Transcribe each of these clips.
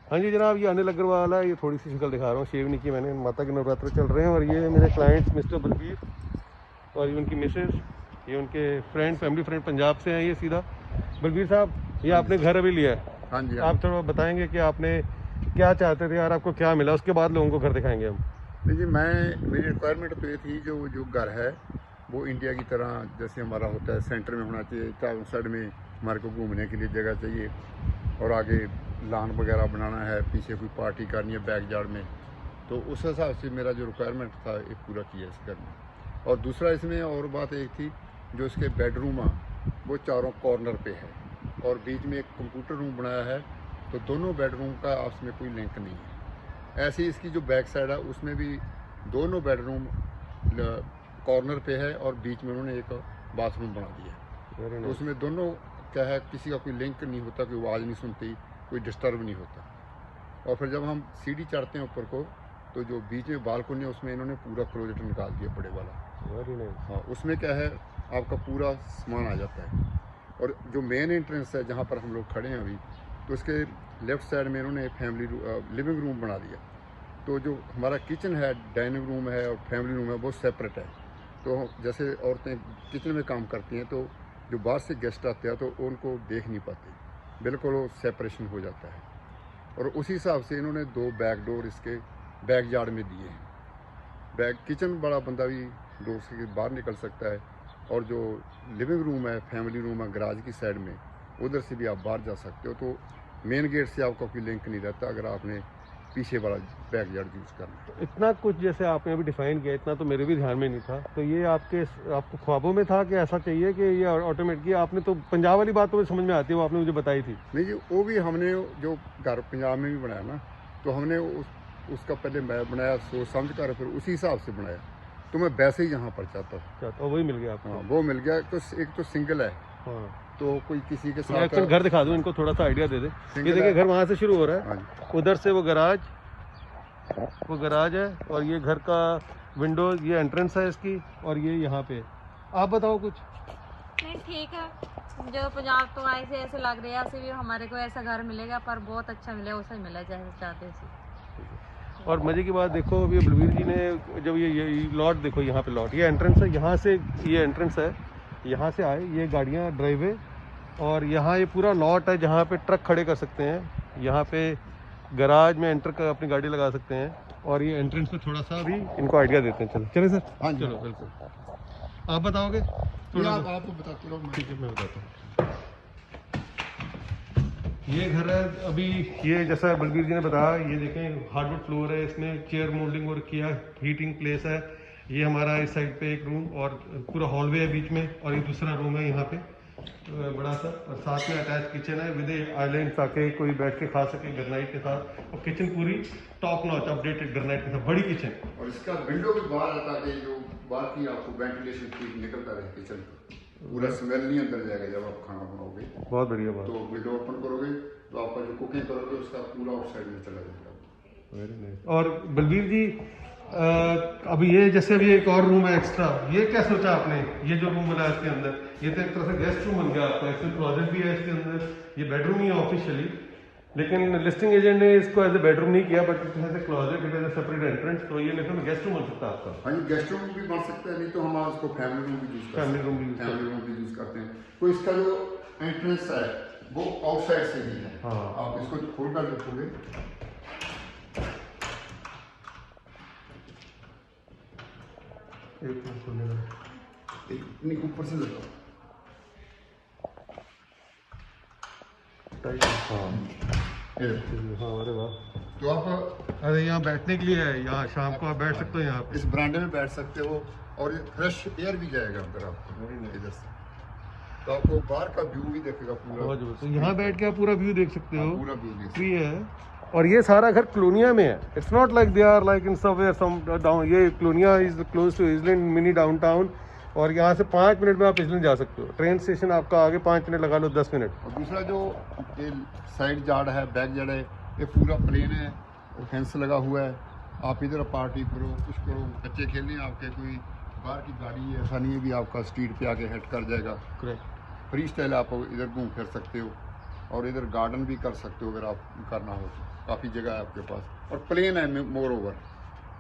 हाँ जी जनाब, ये अनिल अग्रवाल है। ये थोड़ी सी शक्ल दिखा रहा हूँ, शेव नहीं की मैंने, माता के नवरात्र चल रहे हैं। और ये मेरे क्लाइंट्स मिस्टर बलबीर और ये उनकी मिसेस, ये उनके फ्रेंड, फैमिली फ्रेंड पंजाब से हैं ये सीधा। बलबीर साहब, ये आपने घर अभी लिया है, हाँ जी। आप थोड़ा बताएंगे कि आपने क्या चाहते थे और आपको क्या मिला, उसके बाद लोगों को घर दिखाएंगे हम। नहीं जी, मेरी रिक्वायरमेंट तो ये थी, जो जो घर है वो इंडिया की तरह जैसे हमारा होता है, सेंटर में होना चाहिए, चारों साइड में हमारे को घूमने के लिए जगह चाहिए, और आगे लॉन वगैरह बनाना है, पीछे कोई पार्टी करनी है बैक यार्ड में। तो उस हिसाब से मेरा जो रिक्वायरमेंट था ये पूरा किया इस घर में। और दूसरा इसमें और बात एक थी, जो इसके बेडरूम वो चारों कॉर्नर पे है और बीच में एक कंप्यूटर रूम बनाया है, तो दोनों बेडरूम का आपस में कोई लिंक नहीं है। ऐसे ही इसकी जो बैक साइड है उसमें भी दोनों बेडरूम कॉर्नर पे है और बीच में उन्होंने एक बाथरूम बना दिया है। तो उसमें दोनों क्या है, किसी का कोई लिंक नहीं होता, कोई आवाज़ नहीं सुनती, कोई डिस्टर्ब नहीं होता। और फिर जब हम सीढ़ी चढ़ते हैं ऊपर को, तो जो बीच में बालकनी है उसमें इन्होंने पूरा क्लोजेट निकाल दिया बड़े वाला। हाँ, उसमें क्या है, आपका पूरा सामान आ जाता है। और जो मेन एंट्रेंस है जहाँ पर हम लोग खड़े हैं अभी, तो उसके लेफ़्ट साइड में इन्होंने लिविंग रूम बना दिया। तो जो हमारा किचन है, डाइनिंग रूम है और फैमिली रूम है, वो सेपरेट है। तो जैसे औरतें किचन में काम करती हैं, तो जो बाहर से गेस्ट आते हैं तो उनको देख नहीं पाते, बिल्कुल वो सेपरेशन हो जाता है। और उसी हिसाब से इन्होंने 2 बैक डोर इसके बैक यार्ड में दिए हैं। बैक किचन बड़ा बंदा भी डोर से बाहर निकल सकता है, और जो लिविंग रूम है, फैमिली रूम है गराज की साइड में, उधर से भी आप बाहर जा सकते हो। तो मेन गेट से आपका कोई लिंक नहीं रहता अगर आपने पीछे वाला बैक यार्ड यूज़ करना। तो इतना कुछ जैसे आपने अभी डिफाइन किया, इतना तो मेरे भी ध्यान में नहीं था। तो ये आपको ख्वाबों में था कि ऐसा चाहिए कि ये ऑटोमेटिक किया आपने? तो पंजाब वाली बात तो मुझे समझ में आती है, वो आपने मुझे बताई थी। नहीं जी, वो भी हमने जो घर पंजाब में भी बनाया ना, तो हमने उसका पहले मैं बनाया सोच समझ कर, फिर उसी हिसाब से बनाया। तो मैं वैसे ही यहाँ पर चाहता था। तो वही मिल गया आपको? हाँ, वो मिल गया। तो एक तो सिंगल है, हाँ। तो कोई किसी के मैं साथ घर दिखा दूँ इनको, थोड़ा सा आइडिया दे दे। ये देखिए घर वहाँ से शुरू हो रहा है, हाँ, उधर से वो गराज है, और ये घर का विंडो, ये एंट्रेंस है इसकी, और ये यहाँ पे। आप बताओ कुछ। नहीं ठीक है, जो पंजाब तो आए से ऐसे लग रहा है, ऐसे भी हमारे को ऐसा घर मिलेगा, पर बहुत अच्छा मिलेगा, वैसा ही मिला जैसे चाहते थे। और मज़े की बात देखो, अभी बलबीर जी ने जब ये लॉट देखो, यहाँ पे लॉट, ये एंट्रेंस है, यहाँ से ये एंट्रेंस है, यहाँ से आए ये गाड़ियाँ ड्राइवे, और यहाँ ये पूरा लॉट है जहाँ पे ट्रक खड़े कर सकते हैं। यहाँ पे गराज में एंटर कर अपनी गाड़ी लगा सकते हैं। और ये एंट्रेंस पे थोड़ा सा भी इनको आइडिया देते हैं। चलो चले सर। हाँ जी, चलो बिल्कुल। आप बताओगे थोड़ा? आप बताते रहो। ठीक है, मैं बताता हूँ। ये घर है अभी, ये जैसा बलबीर जी ने बताया, ये देखें हार्डवुड फ्लोर है, इसमें चेयर मोल्डिंग और किया, हीटिंग प्लेस है। ये हमारा इस साइड पे एक रूम और पूरा हॉलवे है बीच में, और ये दूसरा रूम है यहाँ पे बड़ा सा, और साथ में अटैच किचन है विद आइलैंड, ताकि कोई बैठ के खा सके ग्रेनाइट के साथ। और किचन पूरी टॉप नॉच अपडेटेड ग्रेनाइट के साथ, बड़ी किचन। और इसका विंडो भी बाहर आता है, जो बाहर की आपको वेंटिलेशन ठीक निकलता रहे किचन का, पूरा स्मेल नहीं अंदर जाएगा जब आप खाना बनाओगे। बहुत बढ़िया बात। तो विंडो ओपन करोगे तो आपका जो कुकिंग करोगे उसका पूरा आउटसाइड में चला जाएगा। Very nice. और बलबीर जी, अभी ये जैसे अभी एक और रूम है एक्स्ट्रा, ये क्या सोचा आपने? ये जो रूम बना है इसके अंदर, ये तो एक तरह से गेस्ट रूम बन गया आपका, इसमें क्लोजेट भी है इसके अंदर, ये बेडरूम ही है ऑफिशियली, लेकिन लिस्टिंग एजेंट ने इसको एज ए बेडरूम नहीं किया, but it has a closet, it has a separate entrance. तो ये लेकिन गेस्ट रूम बन सकता है आपका। हाँ जी, गेस्ट रूम भी बन सकता है, नहीं तो हम उसको फैमिली रूम भी यूज करते हैं। फैमिली रूम भी यूज करते हैं। तो इसका जो एंट्रेंस है वो आउटसाइड से ही है। हाँ। आप इसको खोल कर देखोगे, नहीं ऊपर से लगाओ। हाँ, अरे वाह। तो आप, अरे यहाँ बैठने के लिए है, यहाँ शाम को आप बैठ सकते हो यहाँ पे। इस बरामदे में बैठ सकते हो, और ये फ्रेश एयर भी जाएगा अंदर आपको इधर से, तो आपको बाहर का व्यू भी देखेगा पूरा। तो यहाँ बैठ के आप पूरा व्यू देख सकते हो, पूरा व्यू देख सकते फ्री है। और ये सारा घर क्लोनिया में है, it's not like they are like in somewhere some down. ये Colonia is close to island mini downtown, और यहाँ से 5 मिनट में आप इजलैंड जा सकते हो। ट्रेन स्टेशन आपका आगे 5 मिनट लगा लो, 10 मिनट। और दूसरा जो ये साइड यार्ड है, बैक यार्ड है, ये पूरा प्लेन है और फेंस लगा हुआ है। आप इधर पार्टी करो, कुछ करो, बच्चे खेलने आपके, कोई बाहर की गाड़ी है, ऐसा नहीं है भी आपका स्ट्रीट पे आके हेड कर जाएगा। करेक्ट। फ्री स्टाइल आप इधर घूम फिर सकते हो। और इधर गार्डन भी कर सकते हो अगर आप करना हो तो, काफ़ी जगह है आपके पास। और प्लेन है मोर ओवर,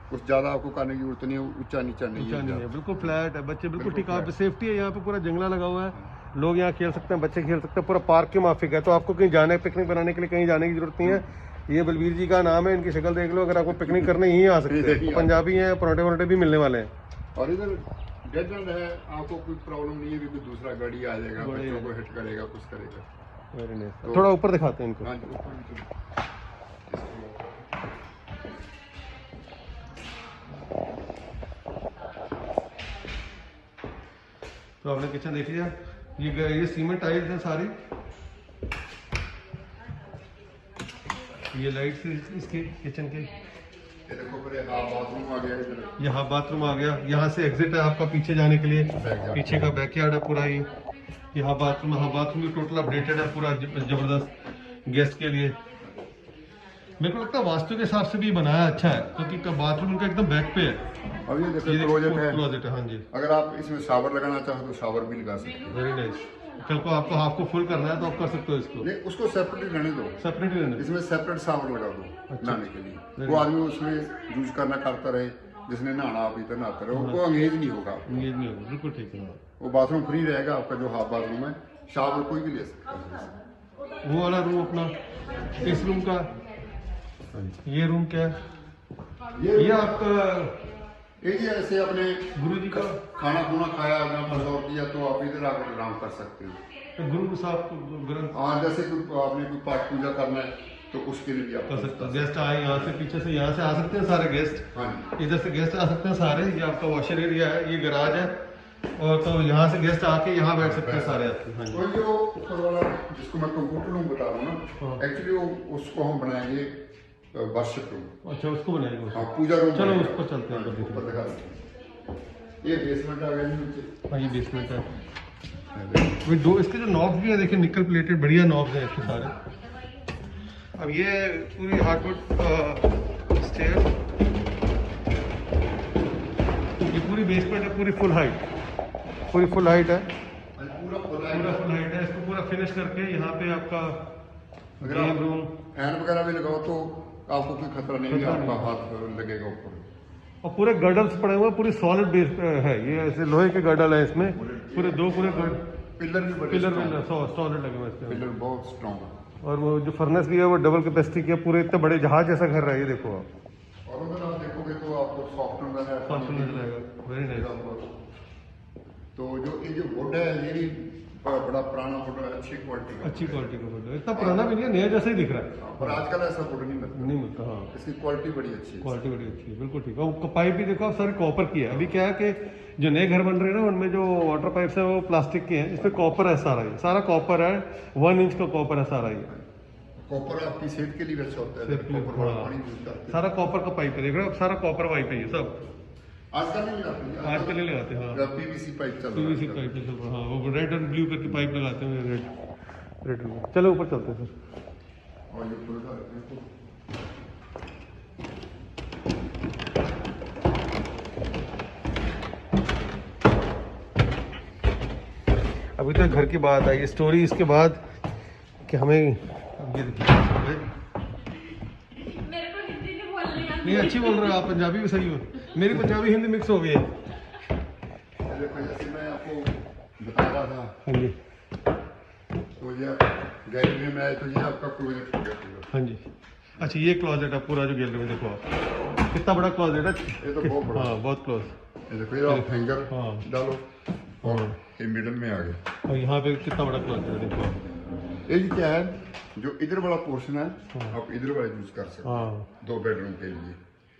कुछ ज़्यादा आपको करने की जरूरत नहीं है, ऊंचा नीचा नहीं ऊंचा नहीं है, है। बिल्कुल फ्लैट है, बच्चे बिल्कुल ठीक, बिल्कुल आप सेफ्टी है, यहाँ पे पूरा जंगला लगा हुआ है, लोग यहाँ खेल सकते हैं, बच्चे खेल सकते हैं, पूरा पार्क के माफिक है, तो आपको कहीं जाने पिकनिक बनाने के लिए कहीं जाने की जरूरत नहीं है। ये बलबीर जी का नाम है, इनकी शक्ल देख लो, अगर आपको पिकनिक करने यहीं आ सकते हैं, पंजाबी हैं, पराठे वराठे भी मिलने वाले हैं। और इधर डेड एंड है, आपको कोई प्रॉब्लम नहीं है कि कोई दूसरा गाड़ी आ जाएगा, बच्चों को हिट करेगा, कुछ करेगा। Very nice. थोड़ा ऊपर दिखाते हैं इनको। हाँ जी, ऊपर भी तो आपने किचन देख लिया, ये सीमेंट टाइल्स है सारी, ये लाइट्स इसके किचन के, ये देखो पूरे बाथरूम आ गया इधर, यहाँ बाथरूम आ गया, यहाँ से एग्जिट है आपका पीछे जाने के लिए, पीछे का बैकयार्ड है पूरा ही, यहाँ बाथरूम भी टोटल अपडेटेड है पूरा, जबरदस्त गेस्ट के लिए। मेरे को लगता है वास्तु के हिसाब से भी बनाया अच्छा है, क्योंकि बाथरूम का एकदम बैक पे है। अब ये देखो क्लोजेट है, हाँ जी। अगर आप इसमें शावर लगाना चाहो तो शावर भी लगा सकते हो। Very nice. कल को आपको हाफ को फुल करना है तो आप कर सकते हो इसको, नहीं, उसको सेपरेट रहने दो, सेपरेट ही रहना। इसमें सेपरेट शावर लगा दो नहाने के लिए, वो आदमी उसमें यूज करता रहे, जिसने नहाना आप इधर नहाते रहे, वो अंगेज नहीं होगा, इंगेज नहीं होगा, बिल्कुल ठीक है। वो बाथरूम फ्री रहेगा आपका, जो हाफ बाथरूम है, शावर कोई भी ले सकता है। वो वाला रूम अपना, इस रूम का, ये रूम क्या है, ये आपका ये जी ऐसे अपने गुरु जी का खाना खुना खाया और किया तो आप इधर आकर आराम कर सकते हो। गुरु साहब ग्रंथ हाँ, जैसे आपने कोई पाठ पूजा करना है तो उसके लिए भी आप कर सकते हो। गेस्ट आए यहाँ से, पीछे से यहाँ से आ सकते हैं सारे गेस्ट, हाँ जी, इधर से गेस्ट आ सकते हैं सारे। ये आपका वॉशर एरिया है, ये गराज है, और तो यहाँ से गेस्ट आके यहाँ बैठ सकते हैं सारे आपके। हाँ जी। और जो ऊपर वाला जिसको मैं कंप्यूटर रूम बता रहा हूँ ना, एक्चुअली वो उसको हम बनाएंगे वर्शिप रूम। अच्छा, उसको बनाएंगे। हाँ, पूजा रूम। चलो उस पर चलते हैं। ऊपर दिखा देते हैं। ये बेसमेंट आ गया नीचे। हाँ, ये बेसमेंट है। वे दो इसके जो नॉब्स भी है, देखिए निकल प्लेटेड बढ़िया नॉब्स हैं इसके सारे। अब ये पूरी हार्डवुड स्टेयर, ये पूरी बेसमेंट है, पूरी फुल हाइट है, पूरा पूरा फुल हाइट है। इसको पूरा फिनिश करके यहाँ पे आपका गेम रूम, फैन वगैरह भी लगाओ तो आपको कोई खतरा नहीं है, आपका हाथ लगेगा ऊपर। और पूरे गर्डल्स पड़े हुए हैं, पूरी सॉलिड बेस है, ये ऐसे लोहे के गर्डल है इसमें, पूरे पिलर भी बड़े पिलर में सॉलिड लगे हुए हैं। पिलर बहुत स्ट्रॉन्ग है। और वो जो फर्नेस भी है वो डबल कैपेसिटी की है, पूरे इतने बड़े जहाज जैसा घर रहा है ये, देखो आप। और अगर आप देखोगे तो आपको सॉफ्ट नजर आएगा, वेरी नाइस। तो ये जो वुड है ये भी बड़ा पुराना वुड है, अच्छी क्वालिटी का, अच्छी क्वालिटी का वुड है, इतना पुराना भी नहीं है, नया जैसा ही दिख रहा है। पर आजकल ऐसा वुड नहीं मिलता। हाँ, इसकी क्वालिटी बड़ी अच्छी है। क्वालिटी बड़ी अच्छी है, बिल्कुल ठीक है। और पाइप भी देखो आप सारे कॉपर की है। अभी क्या है कि जो नए घर बन रहे हैं ना, उनमें जो वाटर पाइप्स है वो प्लास्टिक के हैं, इसमें कॉपर है सारा कॉपर है, 1 इंच का कॉपर है सारा। ये कॉपर आपकी सेहत के लिए अच्छा होता है, कॉपर वाला पानी यूज करते हैं। सारा कॉपर का पाइप है, देख रहे हो आप, सारा कॉपर पाइप है ये सब। आजकल नहीं लगाते, आजकल नहीं लगाते। हाँ, पीवीसी पाइप चल रहा पीवीसी है। पाइप चल रहा है। हाँ, वो रेड एंड ब्लू करके पाइप लगाते हैं, रेड ब्लू। चलो ऊपर चलते हैं सर। और ये पूरा देखो, अभी तो घर की बात आई, स्टोरी इसके बाद कि हमें ये देखिए, मेरे को हिंदी नहीं बोलनी आती। नहीं अच्छी बोल रहे हो आप, पंजाबी भी सही हो, मेरी पंजाबी हिंदी मिक्स हो गई है। जैसे मैं आपको बता रहा था, हाँ जी, तो ये गैलरी में आए तो ये आपका क्लोजेट हो गया पूरा। हाँ जी। अच्छा, ये क्लोजेट है पूरा, जो गैलरी में देखो आप, कितना बड़ा क्लोजेट है। ये तो बहुत बड़ा। हाँ, बहुत क्लोज। ये देखो, ये आप हैंगर हाँ। डालो और ये मिडल में आ गया। और यहाँ पे कितना बड़ा क्लोजेट है, देखो आप। ये क्या है, जो इधर वाला पोर्शन है आप इधर वाला यूज कर सकते हो हाँ 2 बेडरूम के लिए।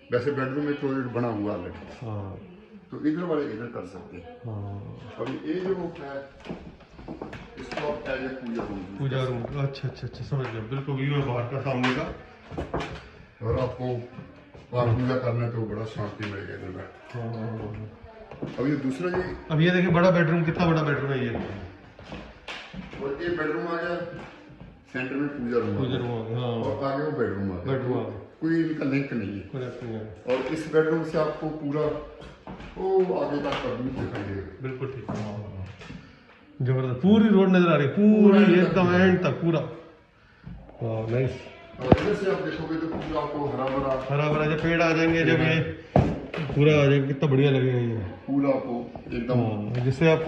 वैसे बेडरूम में टॉयलेट बना हुआ है, हाँ तो इधर वाले इधर कर सकते हैं। हाँ। और ये जो है इसको आप एज ए पूजा रूम, अच्छा अच्छा अच्छा, समझ गया, बिल्कुल व्यू है बाहर का, सामने का। और आपको पाठ पूजा करना है तो बड़ा शांति मिलेगा इधर में। हाँ। अब ये दूसरा ये, अब ये देखिए बड़ा बेडरूम, कितना बड़ा बेडरूम है ये। और ये बेडरूम आ गया, सेंटर में पूजा रूम आ गया। हाँ, और आगे वो बेडरूम आ गया। बेडरूम आ गया, कोई इनका लिंक नहीं है। कनेक्ट नहीं है। और इस बेडरूम से आपको पूरा वो आगे तक कभी दिखाई देगा। बिल्कुल ठीक है, जबरदस्त। पूरी रोड नजर आ रही है, पूरी एकदम एंड तक पूरा। नाइस। और इधर से आप देखोगे तो पूरा आपको हरा हरा भरा जब पेड़ आ जाएंगे, जब ये पूरा आ जाएगा, कितना बढ़िया लगेगा ये। फूल आपको एकदम हाँ, जिससे आप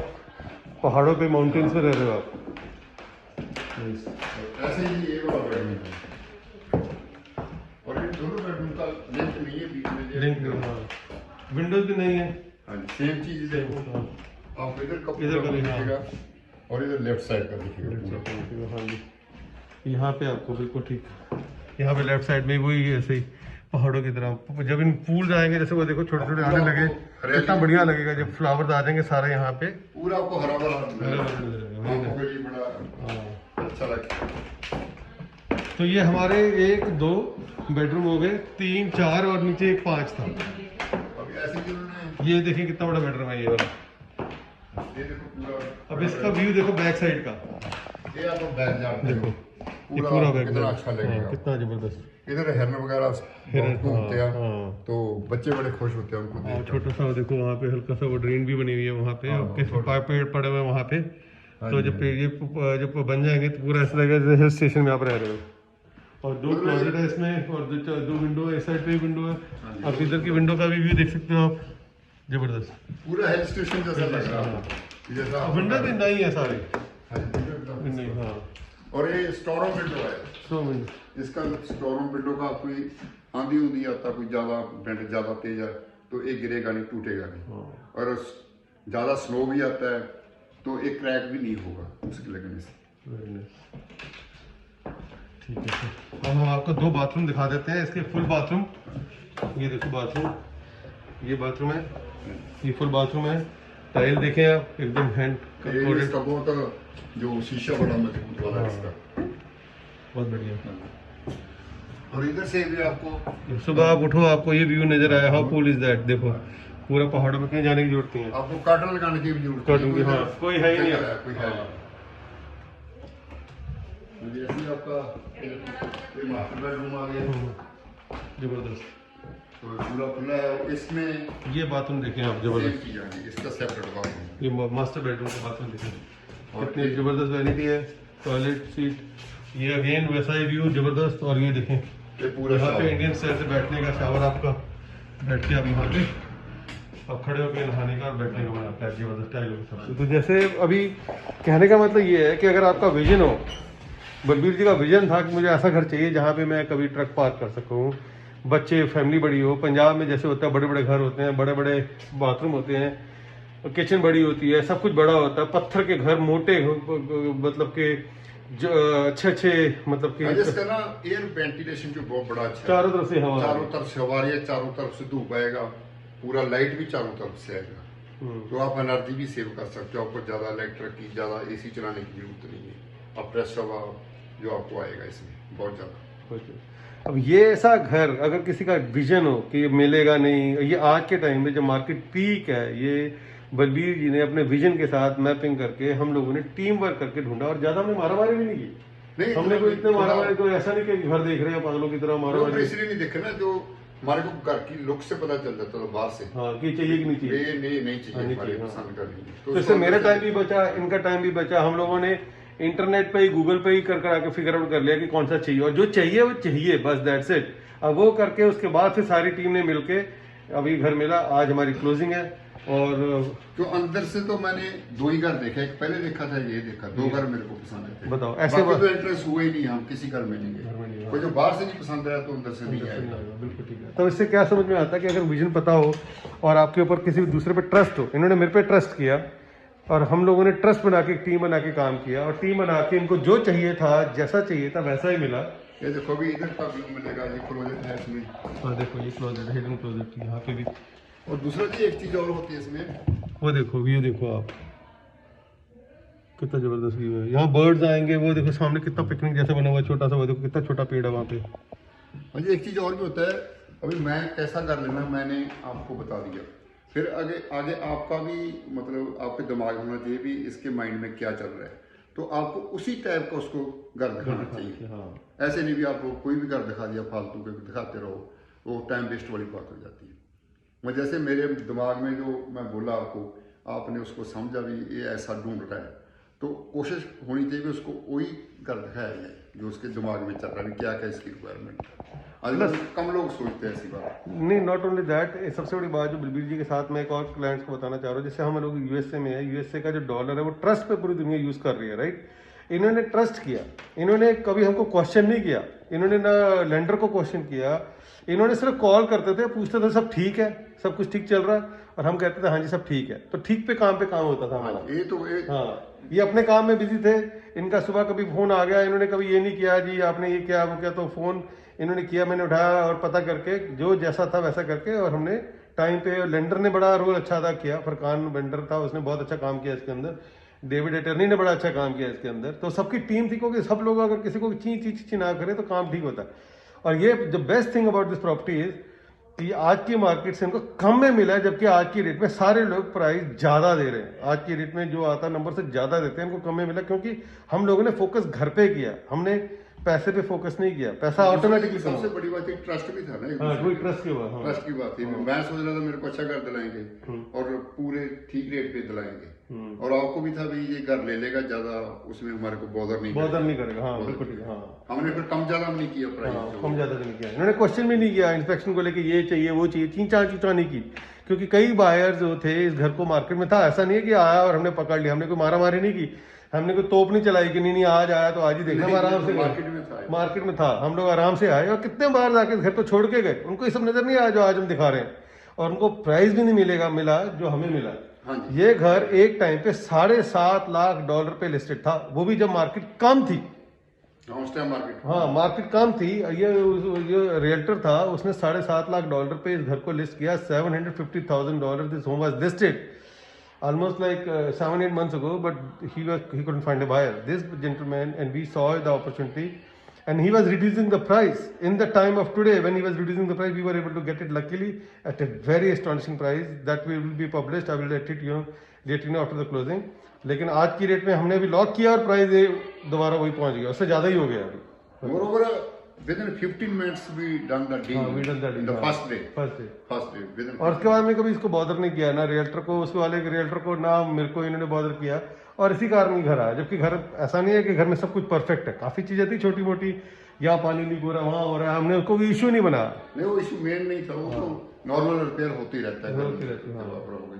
पहाड़ों पे माउंटेन्स पे रह रहे हो आप। Nice। ऐसे ही ये वाला बेडरूम है और ये दोनों बेडरूम का लिंक नहीं है, बीच में लिंक विंडोज भी नहीं है। हाँ जी, सेम चीज है। हाँ, आप इधर का इधर पूरा का भी, हाँ। दिखेगा और इधर लेफ्ट साइड का दिखेगा पूरा। हाँ जी, यहाँ पे आपको बिल्कुल ठीक, यहाँ पे लेफ्ट साइड में वही ऐसे ही पहाड़ों की तरह। जब इन फूल आएंगे, जैसे वो देखो छोटे छोटे आने लगे, कितना बढ़िया लगेगा जब फ्लावर्स आ जाएंगे सारे यहाँ पे। पूरा आपको हरा भरा हरा भरा नजर आएगा, वही ना। आपको ये बड़ा अच्छा लगेगा। तो ये हमारे 1 2 बेडरूम हो गए, 3 4 और नीचे एक 5 था। अब ऐसे कि उन्होंने ये देखिए कितना बड़ा बेडरूम है ये वाला। ये देखो पूरा, अब इसका व्यू देखो बैक साइड का, ये आप बैठ जाते देखो हो ये पूरा बैक कितना साइड। अच्छा लगेगा। कितना जबरदस्त। इधर हिरन वगैरह हिरन, बहुत घूमते हैं, हाँ। तो बच्चे बड़े खुश होते हैं उनको और देख कर। छोटा सा देखो वहाँ पे हल्का सा वो ड्रेन भी बनी हुई है वहाँ पे, हाँ, और किस पेड़ पड़े हुए हैं वहाँ पे। हाँ तो जी, जब ये जब बन जाएंगे तो पूरा ऐसा लगेगा जैसे हिल स्टेशन में आप रह रहे हो। और 2 क्लोजेट है इसमें, और 2 विंडो है, इस साइड पे भी विंडो है। हाँ जी। आप इधर की विंडो का भी व्यू देख सकते हो आप, जबरदस्त। पूरा हिल स्टेशन जैसा लग रहा है, जैसा विंडो भी नहीं है सारे, हाँ जी, window एकदम नहीं, हाँ और ये स्टोर रूम विंडो है। 100 विंडो। इसका स्टोर रूम विंडो का कोई आंधी उंधी आता, कोई ज्यादा विंड ज्यादा तेज है तो एक गिरेगा नहीं, टूटेगा नहीं। और ज्यादा स्नो भी आता है तो एक क्रैक भी नहीं होगा उसके लगने से। Very nice। ठीक है सर, अब हम आपको 2 बाथरूम दिखा देते हैं, इसके फुल बाथरूम। ये देखो बाथरूम, ये बाथरूम है, ये फुल बाथरूम है। टाइल देखें आप, एकदम हैंड ये कोटेड, इसका बहुत जो शीशा बड़ा मजबूत वाला है इसका। बहुत बढ़िया। और इधर से भी आपको सुबह आप उठो, आपको ये व्यू नजर आया, हाउ कूल इज दैट। देखो पूरा पहाड़ों में कहीं जाने की जरूरत नहीं है। आपको कर्टन लगाने की भी जरूरत कर्टन की, हाँ, कोई है ही नहीं। कोई है नहीं। जैसे ही आपका ये मास्टर बेडरूम आ गया जबरदस्त। तो पूरा खुला है। इसमें ये बाथरूम देखें आप, सेम जबरदस्त। चीज है, इसका सेपरेट बाथरूम। ये मास्टर बेडरूम का बाथरूम देखें, और कितनी ये- जबरदस्त वैनिटी है, टॉयलेट सीट, ये अगेन वैसा ही व्यू जबरदस्त। और ये देखें ये पूरा यहाँ पे शावर। इंडियन स्टाइल से बैठने का शावर, आपका बैठ के आप यहाँ पे अब खड़े होकर नहाने का और बैठने का बना है जबरदस्त स्टाइल होगा। तो जैसे अभी कहने का मतलब ये है कि अगर आपका विजन हो, बलबीर जी का विजन था कि मुझे ऐसा घर चाहिए जहाँ पे मैं कभी ट्रक पार्क कर सकूँ, बच्चे, फैमिली बड़ी हो। पंजाब में जैसे होता है बड़े बड़े घर होते हैं, बड़े बड़े बाथरूम होते हैं, किचन बड़ी होती है, सब कुछ बड़ा होता है, पत्थर के घर मोटे, मतलब के अच्छे मतलब हाँ, कि इसका ना एयर वेंटिलेशन जो बहुत बड़ा अच्छा है। चारों तरफ से हवा आ चारों रही है। तरफ से हवा आ रही है, चारों तरफ से धूप आएगा, पूरा लाइट भी चारों तरफ से आएगा। तो आप एनर्जी भी सेव कर सकते हो। आपको ज्यादा इलेक्ट्रिक की, ज्यादा एसी चलाने की जरूरत नहीं है। अब फ्रेश हवा जो आपको आएगा इसमें बहुत ज्यादा। अब ये ऐसा घर अगर किसी का विजन हो कि ये मिलेगा नहीं, ये आज के टाइम में जब मार्केट पीक है, ये बलबीर जी ने अपने विजन के साथ मैपिंग करके, हम लोगों ने टीम वर्क करके ढूंढा, और ज्यादा हमने मारामारी भी नहीं की। नहीं, हमने कोई इतने थोड़ा- मारामारी, कोई ऐसा नहीं कि घर देख रहे हैं पागलों की तरह लोग मारामारी। इसलिए नहीं देखे ना, जो हमारे को घर की लुक से पता चल जाता था बाहर से, हाँ, कि चाहिए कि नहीं चाहिए। ये नहीं हाँ, चाहिए नहीं हमारे चाहिए, हाँ। पसंद का नहीं। तो इससे मेरा टाइम भी बचा, इनका टाइम भी बचा। हम लोगों ने इंटरनेट पे ही, गूगल पे ही कर आके फिगर आउट कर लिया कि कौन सा चाहिए, और जो चाहिए वो चाहिए, बस दैट्स इट। अब वो करके उसके बाद फिर सारी टीम ने मिलके अभी घर मिला। आज हमारी क्लोजिंग है। और तो अंदर से तो मैंने 2 ही घर देखे, एक पहले देखा था, ये देखा, 2 घर मेरे को पसंद थे। बताओ, ऐसे बाकी तो इंटरेस्ट हुआ ही नहीं, हम किसी घर में नहीं घर में नहीं, गए। हाँ। कोई जो बाहर से नहीं पसंद आया तो अंदर से नहीं आएगा। बिल्कुल ठीक है। तो इससे क्या समझ में आता है कि अगर विजन पता हो और आपके ऊपर किसी भी दूसरे पे ट्रस्ट हो, इन्होंने मेरे पे ट्रस्ट किया और हम लोगों ने ट्रस्ट बना के, टीम बना के काम किया, और टीम बना के इनको जो चाहिए था, जैसा चाहिए था वैसा ही मिला। ये देखो अभी इधर का व्यू मिलेगा, ये क्लोजेट है इसमें। हाँ देखो, ये क्लोजेट, हिडन क्लोजेट यहाँ पे भी। और दूसरा जी एक चीज और होती है इसमें, वो देखो, व्यू देखो आप, कितना जबरदस्त व्यू है। यहाँ बर्ड्स आएंगे, वो देखो सामने कितना पिकनिक जैसा बना हुआ है, छोटा सा, वो देखो कितना छोटा पेड़ है वहाँ पे। हाँ जी एक चीज और भी होता है। अभी मैं कैसा घर लेना मैंने आपको बता दिया, फिर आगे आगे आपका भी मतलब आपके दिमाग में होना चाहिए भी इसके माइंड में क्या चल रहा है, तो आपको उसी टाइप का उसको घर दिखाना चाहिए। हाँ, ऐसे नहीं भी आपको कोई भी घर दिखा दिया फालतू के दिखाते रहो, वो टाइम वेस्ट वाली बात हो जाती है। मैं जैसे मेरे दिमाग में जो मैं बोला आपको, आपने उसको समझा भी ये ऐसा ढूंढ रहा है, तो कोशिश होनी चाहिए कि उसको वही कर दिखाया जाए जो उसके दिमाग में चल रहा है, क्या क्या इसकी रिक्वायरमेंट है। आज कम लोग सोचते हैं ऐसी बात। नहीं, नॉट ओनली दैट, सबसे बड़ी बात जो बलबीर जी के साथ मैं एक और क्लाइंट्स को बताना चाह रहा हूँ, जैसे हम लोग यूएसए में है, यूएसए का जो डॉलर है वो ट्रस्ट पे पूरी दुनिया यूज़ कर रही है, राइट। इन्होंने ट्रस्ट किया, इन्होंने कभी हमको क्वेश्चन नहीं किया, इन्होंने ना लेंडर को क्वेश्चन किया, इन्होंने सिर्फ कॉल करते थे, पूछते थे सब ठीक है, सब कुछ ठीक चल रहा है, और हम कहते थे हाँ जी सब ठीक है। तो ठीक पे काम होता था हमारा। ये अपने काम में बिजी थे, इनका सुबह कभी फोन आ गया, इन्होंने कभी ये नहीं किया जी आपने ये क्या वो क्या, तो फोन इन्होंने किया, मैंने उठाया और पता करके जो जैसा था वैसा करके, और हमने टाइम पे, लेंडर ने बड़ा रोल अच्छा अदा किया, फरकान वेंडर था उसने बहुत अच्छा काम किया इसके अंदर, डेविड एटर्नी ने बड़ा अच्छा काम किया इसके अंदर, तो सबकी टीम थी, क्योंकि सब लोग अगर किसी को ची ना करे तो काम ठीक होता है। और ये the best thing about this property is कि आज की मार्केट से इनको कम में मिला है, जबकि आज की रेट में सारे लोग प्राइस ज्यादा दे रहे हैं, आज की रेट में जो आता नंबर से ज्यादा देते हैं, इनको कम में मिला, क्योंकि हम लोगों ने फोकस घर पे किया, हमने पैसे पे फोकस नहीं किया, पैसा ऑटोमेटिकली। सबसे बड़ी बात ट्रस्ट भी था ना, कोई ट्रस्ट की बात, ट्रस्ट की बात थी। मैं सोच रहा था मेरे को अच्छा घर दिलाएंगे और पूरे ठीक रेट पे दिलाएंगे, और आपको भी था भी ये घर ले लेगा, ज्यादा उसमें हमारे को बॉदर नहीं करेगा। हाँ बिल्कुल ठीक, हाँ हमने फिर कम ज्यादा नहीं किया प्राइस, कम ज्यादा नहीं किया, इन्होंने क्वेश्चन भी नहीं किया इंस्पेक्शन को लेके, ये चाहिए वो चाहिए, चींचा नहीं की, क्योंकि कई बायर जो थे इस घर को मार्केट में था, ऐसा नहीं है कि आया और हमने पकड़ लिया, हमने कोई मारा मारी नहीं की, हमने कोई तोप नहीं चलाई कि नहीं आज आया तो आज ही देखना, आराम से मार्केट में था, हम लोग आराम से आए, और कितने बार जाके घर को छोड़ के गए, उनको ये सब नजर नहीं आया जो आज हम दिखा रहे हैं, और उनको प्राइस भी नहीं मिला जो हमें मिला। ये घर एक टाइम पे $7.5 लाख पे लिस्टेड था, वो भी जब मार्केट कम थी। मार्केट कम थी, ये रियल्टर था, उसने $7.5 लाख पे इस घर को लिस्ट किया, $750,000 this home was listed almost like 7-8 months ago, but he couldn't find a buyer. This gentleman, and we saw the opportunity, and he was reducing the price in the time of today. When he was reducing the price, we were able to get it luckily at a very astonishing price that will be published. I will let you know after the closing. लेकिन आज की rate में हमने अभी lock किया और price दोबारा वही पहुंच गया, उससे ज्यादा ही हो गया अभी। Moreover, within 15 minutes we done the deal. We done that in the first day. और उसके बाद में कभी इसको बॉदर नहीं किया, ना रियल्टर को, उसके वाले रियल्टर को, ना मेरे को इन्होंने बॉदर किया, और इसी कारण ही घर आया। जबकि घर ऐसा नहीं है कि घर में सब कुछ परफेक्ट है, काफी चीजें थी छोटी मोटी, यहाँ पानी नहीं हो रहा, वहाँ हो रहा है, हमने उसको भी इशू नहीं बनाया। नहीं, वो इशू मेन नहीं था, वो नॉर्मल रिपेयर होती रहता है,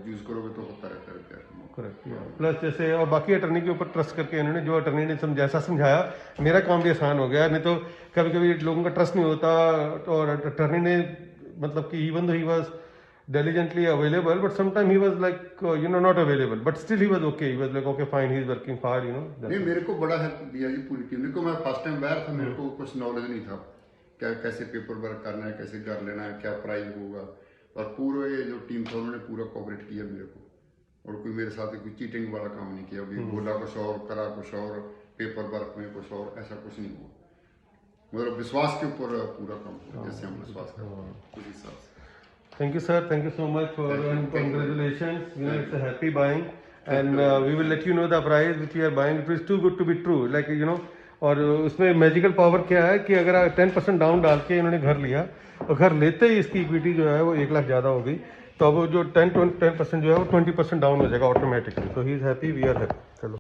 यूज करोगे तो होता रहता है रिपेयर। करेक्ट। प्लस जैसे और बाकी अटर्नी के ऊपर ट्रस्ट करके इन्होंने, जो अटर्नी ने जैसा समझाया, मेरा काम भी आसान हो गया, नहीं तो कभी कभी लोगों का ट्रस्ट नहीं होता, और अटर्नी ने मतलब कि even though he was diligently available, but sometimes he was like not available, but still he was okay, he was like okay fine, he is working hard, नहीं, मेरे को बड़ा हेल्प दिया जी पूरी टीम ने, को मैं फर्स्ट टाइम बाहर था, मेरे को कुछ नॉलेज नहीं था क्या कैसे पेपर वर्क करना है, कैसे घर लेना है, क्या प्राइस होगा, और पूरे जो टीम था उन्होंने पूरा कोऑपरेट किया मेरे को, और कोई मेरे साथ कोई चीटिंग वाला काम नहीं किया, अभी बोला कुछ और करा कुछ और, पेपर वर्क में कुछ और, ऐसा कुछ नहीं हुआ, मतलब विश्वास के ऊपर पूरा काम हुआ, जैसे हम विश्वास करते हैं उस हिसाब से। Thank you, sir. Thank you so much for and congratulations. It's a happy buying, and we will let you know the price which we are buying. It is too good to be true, like और उसमें magical power क्या है कि अगर 10% down डाल के इन्होंने घर लिया, और घर लेते ही इसकी इक्विटी जो है वो 1 लाख ज़्यादा हो गई, तो अब जो 10% जो है वो 20% डाउन हो जाएगा ऑटोमेटिकली। तो he is happy, we are happy.